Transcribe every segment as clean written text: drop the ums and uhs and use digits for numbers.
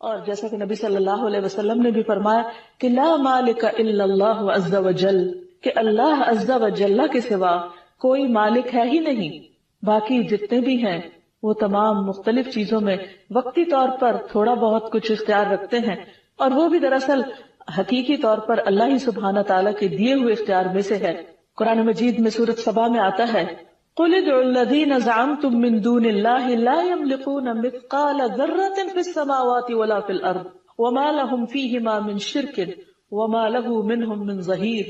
اور جیسا کہ نبی صلی اللہ علیہ وسلم نے بھی فرمایا کہ لا مالک الا اللہ عز وجل، کہ اللہ عز وجل کے سوا کوئی مالک ہے ہی نہیں، باقی جتنے بھی ہیں وہ تمام مختلف چیزوں میں وقتی طور پر تھوڑا بہت کچھ اختیار رکھتے ہیں، اور وہ بھی دراصل حقیقی طور پر اللہ ہی سبحانہ تعالیٰ کے دیے ہوئے اختیار میں سے ہے۔ قرآن مجید میں سورۃ سبا میں آتا ہے قُلِ ادْعُوا الَّذِينَ زَعَمْتُم مِّن دُونِ اللَّهِ لَا يَمْلِكُونَ مِثْقَالَ ذَرَّةٍ فِي السَّمَاوَاتِ وَلَا فِي الْأَرْضِ وَمَا لَهُمْ فِيهِمَا مِن شِرْكٍ وَمَا لَهُ مِنْهُم مِّن ظَهِيرٍ،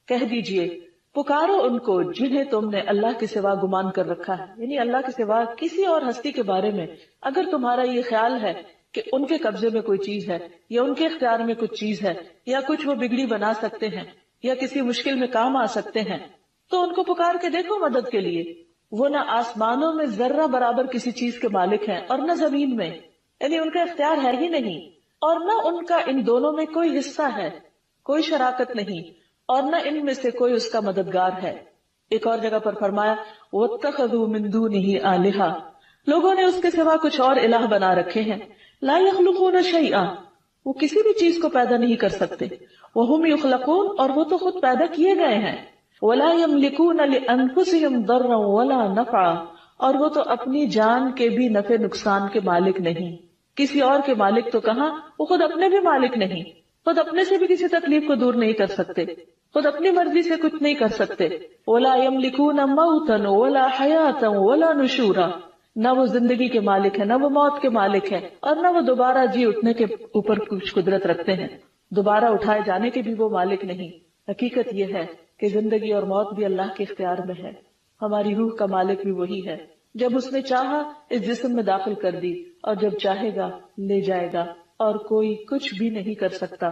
کہہ دیجئے پکارو ان کو جنہیں تم نے اللہ کے سوا گمان کر رکھا ہے، یعنی اللہ کے سوا کسی اور ہستی کے بارے میں اگر تمہارا یہ خیال ہے کہ ان کے قبضے میں کوئی چیز ہے یا ان کے اختیار میں کچھ چیز ہے یا کچھ وہ بگڑی بنا سکتے ہیں یا کسی مشکل میں کام آ سکتے ہیں، تو ان کو پکار کے دیکھو مدد کے لیے۔ وہ نہ آسمانوں میں ذرہ برابر کسی چیز کے مالک ہیں اور نہ زمین میں، یعنی ان کا اختیار ہے ہی نہیں، اور نہ ان کا ان دونوں میں کوئی حصہ ہے، کوئی شراکت نہیں، اور نہ ان میں سے کوئی اس کا مددگار ہے۔ ایک اور جگہ پر فرمایا وَاتَّخَذُوا مِن دُونِهِ آلِهَةً، لوگوں نے اس کے سوا کچھ اور الہ بنا رکھے ہیں، لا يخلقون شيئا، وہ کسی بھی چیز کو پیدا نہیں کر سکتے، وَهُمْ يُخْلَقُونَ، اور وہ تو خود پیدا کیے گئے ہیں، وَلَا يَمْلِكُونَ لِأَنفُسِهِمْ ضَرًّا وَلَا نَفْعًا، اور وہ تو اپنی جان کے بھی نفع نقصان کے مالک نہیں، کسی اور کے مالک تو کہاں، وہ خود اپنے بھی مالک نہیں، خود اپنے سے بھی کسی تکلیف کو دور نہیں کر سکتے، خود اپنی مرضی سے کچھ نہیں کر سکتے۔ وَلَا يَمْلِكُونَ مَوْتًا وَلَا حَيَاةً وَلَا نُشُورًا، نہ وہ زندگی کے مالک ہے، نہ وہ موت کے مالک ہے، اور نہ وہ دوبارہ جی اٹھنے کے اوپر کچھ قدرت رکھتے ہیں، دوبارہ اٹھائے جانے کے بھی وہ مالک نہیں۔ حقیقت یہ ہے کہ زندگی اور موت بھی اللہ کے اختیار میں ہے، ہماری روح کا مالک بھی وہی ہے، جب اس نے چاہا اس جسم میں داخل کر دی اور جب چاہے گا لے جائے گا، اور کوئی کچھ بھی نہیں کر سکتا۔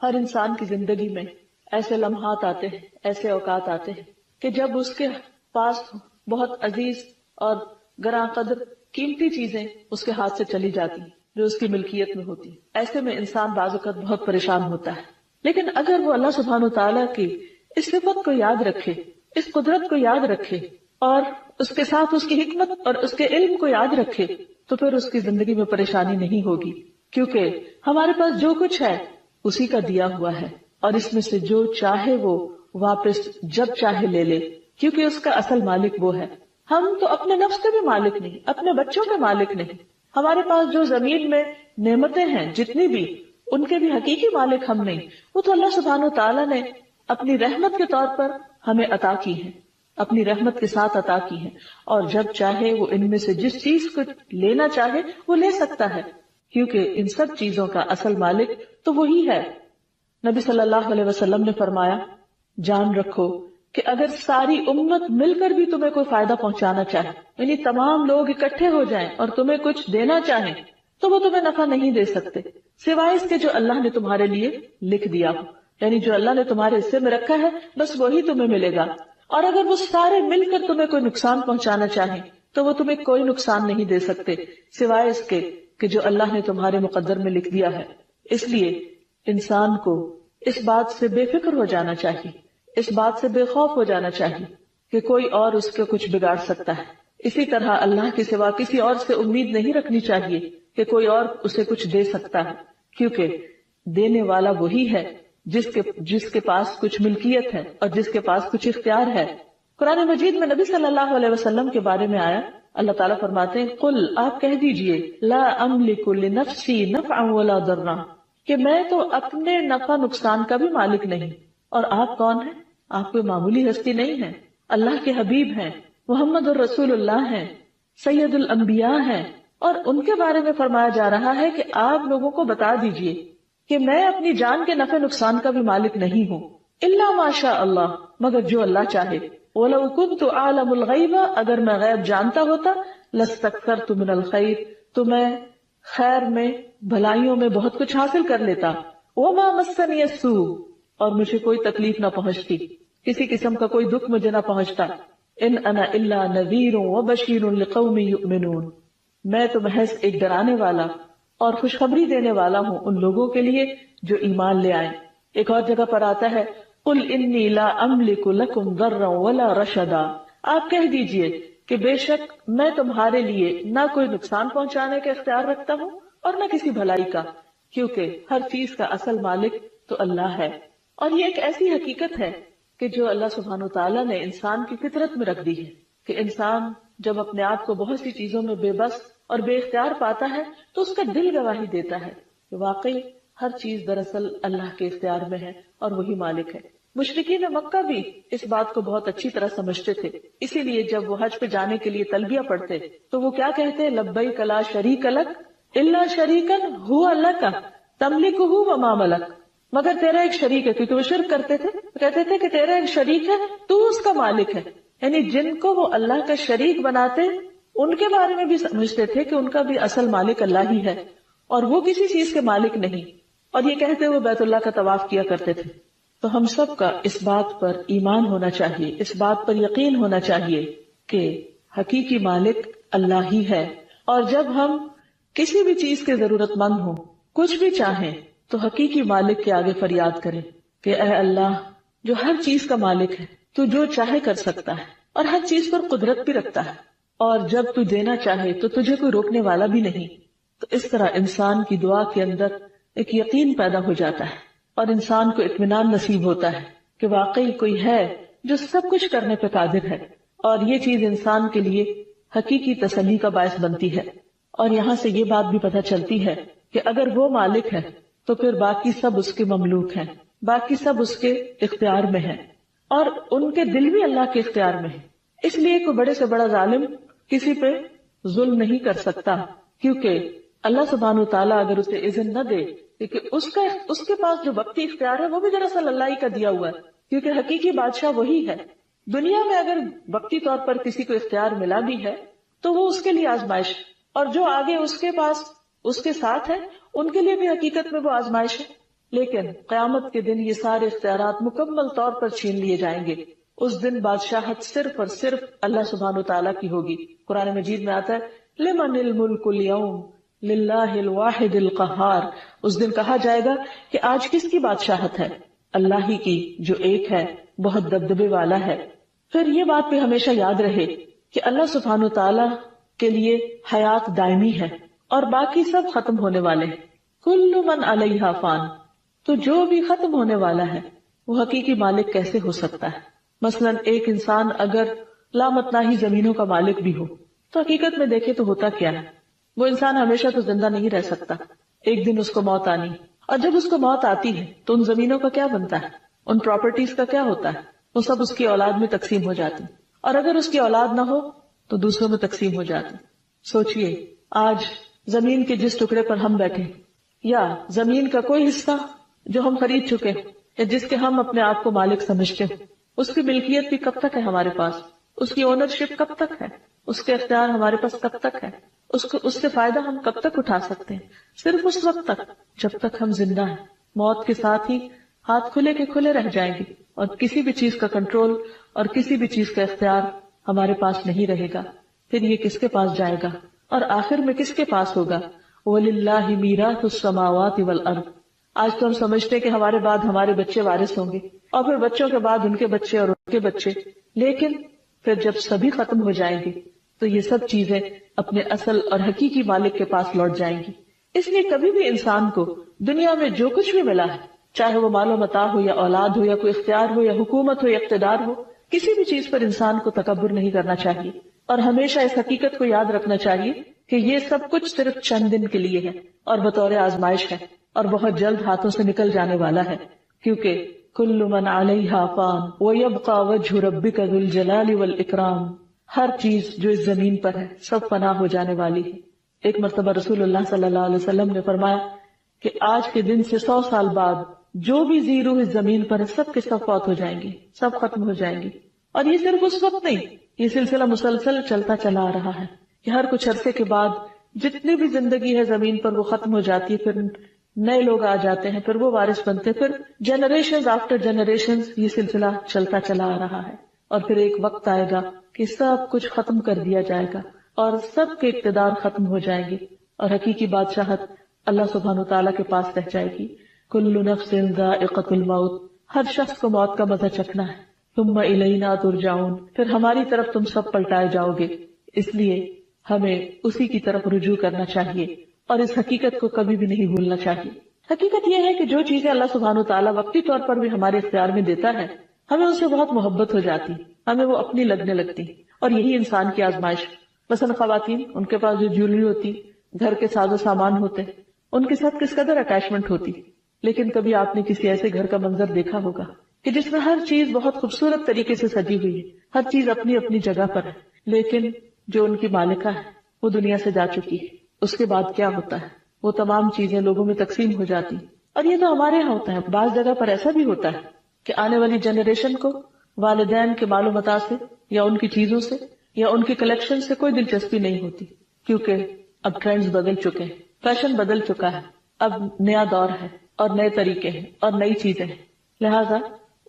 ہر انسان کی زندگی میں ایسے لمحات آتے ہیں، ایسے اوقات آتے ہیں کہ جب اس کے پاس بہت عزیز اور گراں قدر قیمتی چیزیں اس کے ہاتھ سے چلی جاتی ہیں جو اس کی ملکیت میں ہوتی ہیں۔ ایسے میں انسان بعض اوقات بہت پریشان ہوتا ہے، لیکن اگر وہ اللہ سبحانہ وتعالیٰ کی اس صفت کو یاد رکھے، اس قدرت کو یاد رکھے، اور اس کے ساتھ اس کی حکمت اور اس کے علم کو یاد رکھے، تو پھر اس کی زندگی میں پریشانی نہیں ہوگی، کیونکہ ہمارے پاس جو کچھ ہے اسی کا دیا ہوا ہے، اور اس میں سے جو چاہے وہ واپس جب چاہے لے لے، کیونکہ اس کا اصل مالک وہ ہے۔ ہم تو اپنے نفس کے بھی مالک نہیں، اپنے بچوں کے مالک نہیں، ہمارے پاس جو زمین میں نعمتیں ہیں جتنی بھی، ان کے بھی حقیقی مالک ہم نہیں، وہ تو اللہ سبحانہ وتعالیٰ نے اپنی رحمت کے طور پر ہمیں عطا کی ہیں، اپنی رحمت کے ساتھ عطا کی ہیں، اور جب چاہے وہ ان میں سے جس چیز کو لینا چاہے وہ لے سکتا ہے، کیونکہ ان سب چیزوں کا اصل مالک تو وہی ہے۔ نبی صلی اللہ علیہ وسلم نے فرمایا جان رکھو کہ اگر ساری امت مل کر بھی تمہیں کوئی فائدہ پہنچانا چاہے، یعنی تمام لوگ اکٹھے ہو جائیں اور تمہیں کچھ دینا چاہیں، تو وہ تمہیں نفع نہیں دے سکتے سوائے اس کے جو اللہ نے تمہارے لیے لکھ دیا ہو، یعنی جو اللہ نے تمہارے حصے میں رکھا ہے بس وہی تمہیں ملے گا۔ اور اگر وہ سارے مل کر تمہیں کوئی نقصان پہنچانا چاہیں تو وہ تمہیں کوئی نقصان نہیں دے سکتے سوائے اس کے کہ جو اللہ نے تمہارے مقدر میں لکھ دیا ہے۔ اس لیے انسان کو اس بات سے بے فکر ہو جانا چاہیے، اس بات سے بے خوف ہو جانا چاہیے کہ کوئی اور اس کے کچھ بگاڑ سکتا ہے۔ اسی طرح اللہ کے سوا کسی اور سے امید نہیں رکھنی چاہیے کہ کوئی اور اسے کچھ دے سکتا ہے، کیونکہ دینے والا وہی ہے جس کے پاس کچھ ملکیت ہے اور جس کے پاس کچھ اختیار ہے۔ قرآن مجید میں نبی صلی اللہ علیہ وسلم کے بارے میں آیا، اللہ تعالیٰ فرماتے ہیں قل، آپ کہہ دیجئے لا املک لنفسی نفعا ولا ضرا، کہ میں تو اپنے نفع نقصان کا بھی مالک نہیں۔ اور آپ کون ہیں؟ آپ کوئی معمولی ہستی نہیں ہیں، اللہ کے حبیب ہیں، محمد الرسول اللہ ہیں، سید الانبیاء ہیں، اور ان کے بارے میں فرمایا جا رہا ہے کہ آپ لوگوں کو بتا دیجئے کہ میں اپنی جان کے نفع نقصان کا بھی مالک نہیں ہوں، الا ما شاء اللہ، مگر جو اللہ چاہے۔ وَلَوْ كُنْتُ أَعْلَمُ الْغَيْبَ، اگر میں غیب جانتا ہوتا، لَاسْتَكْثَرْتُ مِنَ الْخَيْرِ، تو میں خیر میں بھلائیوں میں بہت کچھ حاصل کر لیتا۔ وَمَا مَسَّنِيَ السُّوءُ، اور مجھے کوئی تکلیف نہ پہنچتی، کسی قسم کا کوئی دکھ مجھے نہ پہنچتا۔ ان انا الا نذیر وبشیر لقوم یؤمنون، میں تو محض ایک ڈرانے والا اور خوشخبری دینے والا ہوں ان لوگوں کے لیے جو ایمان لے آئیں۔ ایک اور جگہ پر آتا ہے قل انی لا املک لکم ضرا ولا رشدا، آپ کہہ دیجئے کہ بے شک میں تمہارے لیے نہ کوئی نقصان پہنچانے کا اختیار رکھتا ہوں اور نہ کسی بھلائی کا، کیونکہ ہر چیز کا اصل مالک تو اللہ ہے۔ اور یہ ایک ایسی حقیقت ہے کہ جو اللہ سبحانہ وتعالیٰ نے انسان کی فطرت میں رکھ دی ہے کہ انسان جب اپنے آپ کو بہت سی چیزوں میں بے بس اور بے اختیار پاتا ہے تو اس کا دل گواہی دیتا ہے کہ واقعی ہر چیز دراصل اللہ کے اختیار میں ہے اور وہی مالک ہے۔ مشرکین مکہ بھی اس بات کو بہت اچھی طرح سمجھتے تھے، اسی لیے جب وہ حج پہ جانے کے لیے تلبیہ پڑھتے تو وہ کیا کہتے؟ لبیک لا شریک لک الا شریکا ھو لک تملکہ وما ملک، مگر تیرا ایک شریک ہے، کیونکہ وہ شرک کرتے تھے، کہتے تھے کہ تیرا ایک شریک ہے، تو اس کا مالک ہے۔ یعنی جن کو وہ اللہ کا شریک بناتے ان کے بارے میں بھی سمجھتے تھے کہ ان کا بھی اصل مالک اللہ ہی ہے اور وہ کسی چیز کے مالک نہیں، اور یہ کہتے ہوئے بیت اللہ کا طواف کیا کرتے تھے۔ تو ہم سب کا اس بات پر ایمان ہونا چاہیے، اس بات پر یقین ہونا چاہیے کہ حقیقی مالک اللہ ہی ہے، اور جب ہم کسی بھی چیز کے ضرورت مند ہوں، کچھ بھی چاہیں، تو حقیقی مالک کے آگے فریاد کریں کہ اے اللہ جو ہر چیز کا مالک ہے، تو جو چاہے کر سکتا ہے اور ہر چیز پر قدرت بھی رکھتا ہے، اور جب تو دینا چاہے تو تجھے کوئی روکنے والا بھی نہیں۔ تو اس طرح انسان کی دعا کے اندر ایک یقین پیدا ہو جاتا ہے اور انسان کو اطمینان نصیب ہوتا ہے کہ واقعی کوئی ہے جو سب کچھ کرنے پہ قادر ہے، اور یہ چیز انسان کے لیے حقیقی تسلی کا باعث بنتی ہے۔ اور یہاں سے یہ بات بھی پتہ چلتی ہے کہ اگر وہ مالک ہے تو پھر باقی سب اس کے مملوک ہیں، باقی سب اس کے اختیار میں ہیں، اور ان کے دل بھی اللہ کے اختیار میں ہیں۔ اس لیے کوئی بڑے سے بڑا ظالم کسی پہ ظلم نہیں کر سکتا، کیونکہ اللہ سبحانہ وتعالیٰ اگر اسے اذن نہ دے، کیونکہ اس کے پاس جو وقتی اختیار ہے وہ بھی دراصل اللہ ہی کا دیا ہوا ہے، کیونکہ حقیقی بادشاہ وہی ہے۔ دنیا میں اگر وقتی طور پر کسی کو اختیار ملا بھی ہے تو وہ اس کے لیے آزمائش، اور جو آگے اس کے پاس اس کے ساتھ ہے ان کے لیے بھی حقیقت میں وہ آزمائش ہے۔ لیکن قیامت کے دن یہ سارے اختیارات مکمل طور پر چھین لیے جائیں گے۔ اس دن بادشاہت صرف اور صرف اللہ سبحانہ وتعالیٰ کی ہوگی۔ قرآن مجید میں آتا ہے لمن الملک اليوم للہ الواحد القہار، اس دن کہا جائے گا کہ آج کس کی بادشاہت ہے؟ اللہ ہی کی، جو ایک ہے، بہت دبدبے والا ہے۔ پھر یہ بات بھی ہمیشہ یاد رہے کہ اللہ سبحانہ وتعالیٰ کے لیے حیات دائمی ہے اور باقی سب ختم ہونے والے ہیں۔ کل من علیہا فان، تو جو بھی ختم ہونے والا ہے وہ حقیقی مالک کیسے ہو سکتا ہے؟ مثلا ایک انسان اگر لامتناہی زمینوں کا مالک بھی ہو تو حقیقت میں دیکھے تو ہوتا کیا ہے؟ وہ انسان ہمیشہ تو زندہ نہیں رہ سکتا، ایک دن اس کو موت آنی، اور جب اس کو موت آتی ہے تو ان زمینوں کا کیا بنتا ہے؟ ان پراپرٹیز کا کیا ہوتا ہے؟ وہ سب اس کی اولاد میں تقسیم ہو جاتی، اور اگر اس کی اولاد نہ ہو تو دوسروں میں تقسیم ہو جاتی۔ سوچئے آج زمین کے جس ٹکڑے پر ہم بیٹھے، یا زمین کا کوئی حصہ جو ہم خرید چکے یا جس کے ہم اپنے آپ کو مالک سمجھتے ہیں، اس کی ملکیت بھی کب تک ہے ہمارے پاس؟ اس کی اونرشپ کب تک ہے؟ اس کے اختیار ہمارے پاس کب تک ہے؟ اس سے فائدہ ہم کب تک اٹھا سکتے ہیں؟ صرف اس وقت تک جب تک ہم زندہ ہیں۔ موت کے ساتھ ہی ہاتھ کھلے کے کھلے رہ جائیں گے، اور کسی بھی چیز کا کنٹرول اور کسی بھی چیز کا اختیار ہمارے پاس نہیں رہے گا۔ پھر یہ کس کے پاس جائے گا اور آخر میں کس کے پاس ہوگا؟ وَلِلَّهِ مِيرَاثُ السَّمَاوَاتِ وَالْأَرْضِ۔ آج تو ہم سمجھتے ہیں کہ ہمارے بعد ہمارے بچے وارث ہوں گے، اور پھر بچوں کے بعد ان کے بچے اور ان کے بچے، لیکن پھر جب سبھی ختم ہو جائیں گے تو یہ سب چیزیں اپنے اصل اور حقیقی مالک کے پاس لوٹ جائیں گی۔ اس لیے کبھی بھی انسان کو دنیا میں جو کچھ بھی ملا ہے، چاہے وہ مال و متاع ہو یا اولاد ہو یا کوئی اختیار ہو یا حکومت ہو یا اقتدار ہو، کسی بھی چیز پر انسان کو تکبر نہیں کرنا چاہیے، اور ہمیشہ اس حقیقت کو یاد رکھنا چاہیے کہ یہ سب کچھ صرف چند دن کے لیے ہے اور بطور آزمائش ہے، اور بہت جلد ہاتھوں سے نکل جانے والا ہے، کیونکہ کل من علیہا فان ویبقى وجہ ربک ذو الجلال والاکرام، ہر چیز جو اس زمین پر ہے سب فنا ہو جانے والی ہے۔ ایک مرتبہ رسول اللہ صلی اللہ علیہ وسلم نے فرمایا کہ آج کے دن سے 100 سال بعد جو بھی زی روح اس زمین پر ہے سب کے سب فوت ہو جائیں گے، سب ختم ہو جائیں گے۔ اور یہ صرف اس وقت نہیں، یہ سلسلہ مسلسل چلتا چلا آ رہا ہے کہ ہر کچھ عرصے کے بعد جتنی بھی زندگی ہے زمین پر وہ ختم ہو جاتی ہے، پھر نئے لوگ آ جاتے ہیں، پھر وہ وارث بنتے، پھر جنریشنز آفٹر جنریشنز یہ سلسلہ چلتا چلا آ رہا ہے، اور پھر ایک وقت آئے گا کہ سب کچھ ختم کر دیا جائے گا اور سب کے اقتدار ختم ہو جائیں گے، اور حقیقی بادشاہت اللہ سبحانہ وتعالیٰ کے پاس رہ جائے گی۔ کل نفس ذائقۃ الموت، ہر شخص کو موت کا مزہ چکھنا ہے۔ ثم الینا ترجعون، پھر ہماری طرف تم سب پلٹائے جاؤ گے، اس لیے ہمیں اسی کی طرف رجوع کرنا چاہیے اور اس حقیقت کو کبھی بھی نہیں بھولنا چاہیے۔ حقیقت یہ ہے کہ جو چیزیں اللہ سبحانہ وتعالیٰ وقتی طور پر بھی ہمارے اختیار میں دیتا ہے، ہمیں ان سے بہت محبت ہو جاتی، ہمیں وہ اپنی لگنے لگتی، اور یہی انسان کی آزمائش۔ مثلا خواتین، ان کے پاس جو جیولری ہوتی، گھر کے ساز و سامان ہوتے، ان کے ساتھ کس قدر اٹیچمنٹ ہوتی، لیکن کبھی آپ نے کسی ایسے گھر کا منظر دیکھا ہوگا کہ جس میں ہر چیز بہت خوبصورت طریقے سے سجی ہوئی ہے، ہر چیز اپنی اپنی جگہ پر ہے، لیکن جو ان کی مالکہ ہے وہ دنیا سے جا چکی ہے، اس کے بعد کیا ہوتا ہے؟ وہ تمام چیزیں لوگوں میں تقسیم ہو جاتی۔ اور یہ تو ہمارے یہاں ہوتا ہے، بعض جگہ پر ایسا بھی ہوتا ہے کہ آنے والی جنریشن کو والدین کے مال و متاع سے یا ان کی چیزوں سے یا ان کی کلیکشن سے کوئی دلچسپی نہیں ہوتی، کیونکہ اب ٹرینڈز بدل چکے ہیں، فیشن بدل چکا ہے، اب نیا دور ہے اور نئے طریقے ہیں اور نئی چیزیں ہیں، لہٰذا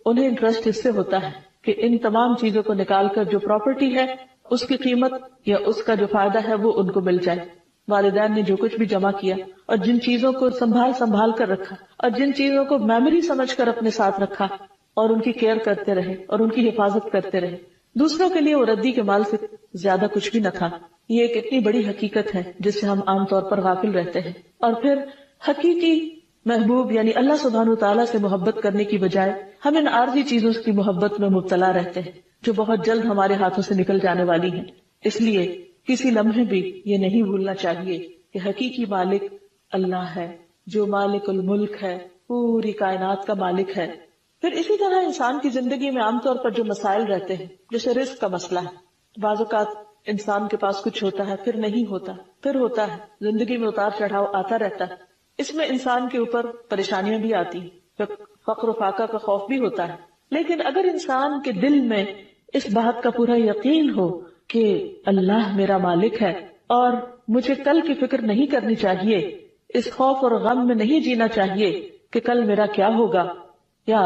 انہیں انٹرسٹ اس سے ہوتا ہے کہ ان تمام چیزوں کو نکال کر جو پراپرٹی ہے اس کی قیمت یا اس کا جو فائدہ ہے وہ ان کو مل جائے۔ والدین نے جو کچھ بھی جمع کیا اور جن چیزوں کو سنبھال کر رکھا اور جن چیزوں کو میموری سمجھ کر اپنے ساتھ رکھا اور ان کی کیئر کرتے رہے اور ان کی حفاظت کرتے رہے، دوسروں کے لیے وہ ردی کے مال سے زیادہ کچھ بھی نہ تھا۔ یہ ایک اتنی بڑی حقیقت ہے جس سے ہم عام طور پر غافل رہتے ہیں، اور پھر حقیقی محبوب یعنی اللہ سبحانہ وتعالیٰ سے محبت کرنے کی بجائے ہم ان عارضی چیزوں کی محبت میں مبتلا رہتے ہیں جو بہت جلد ہمارے ہاتھوں سے نکل جانے والی ہیں۔ اس لیے کسی لمحے بھی یہ نہیں بھولنا چاہیے کہ حقیقی مالک اللہ ہے، جو مالک الملک ہے، پوری کائنات کا مالک ہے۔ پھر اسی طرح انسان کی زندگی میں عام طور پر جو مسائل رہتے ہیں، جیسے رزق کا مسئلہ ہے، بعض اوقات انسان کے پاس کچھ ہوتا ہے پھر نہیں ہوتا، پھر ہوتا ہے، زندگی میں اتار چڑھاؤ آتا رہتا ہے، اس میں انسان کے اوپر پریشانیاں بھی آتی ہیں، فقر و فاقہ کا خوف بھی ہوتا ہے، لیکن اگر انسان کے دل میں اس بات کا پورا یقین ہو کہ اللہ میرا مالک ہے اور مجھے کل کی فکر نہیں کرنی چاہیے، اس خوف اور غم میں نہیں جینا چاہیے کہ کل میرا کیا ہوگا یا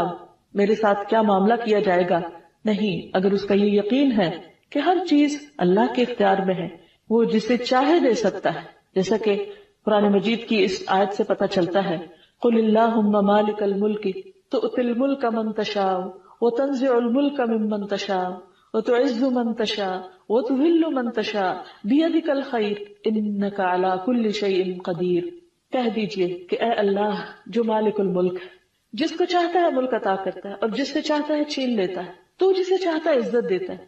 میرے ساتھ کیا معاملہ کیا جائے گا، نہیں، اگر اس کا یہ یقین ہے کہ ہر چیز اللہ کے اختیار میں ہے، وہ جسے چاہے دے سکتا ہے، جیسا کہ قرآن مجید کی اس آیت سے پتہ چلتا ہے، قل اللہم مالک الملک تؤتی الملک من تشاء وتنزع الملک ممن تشاء وتعز من تشاء وتذل من تشاء بیدک الخیر انک علی کل شیء قدیر۔ کہہ دیجئے کہ اے اللہ جو مالک الملک ہے، جس کو چاہتا ہے ملک عطا کرتا ہے اور جس سے چاہتا ہے چھین لیتا ہے، تو جسے چاہتا ہے عزت دیتا ہے،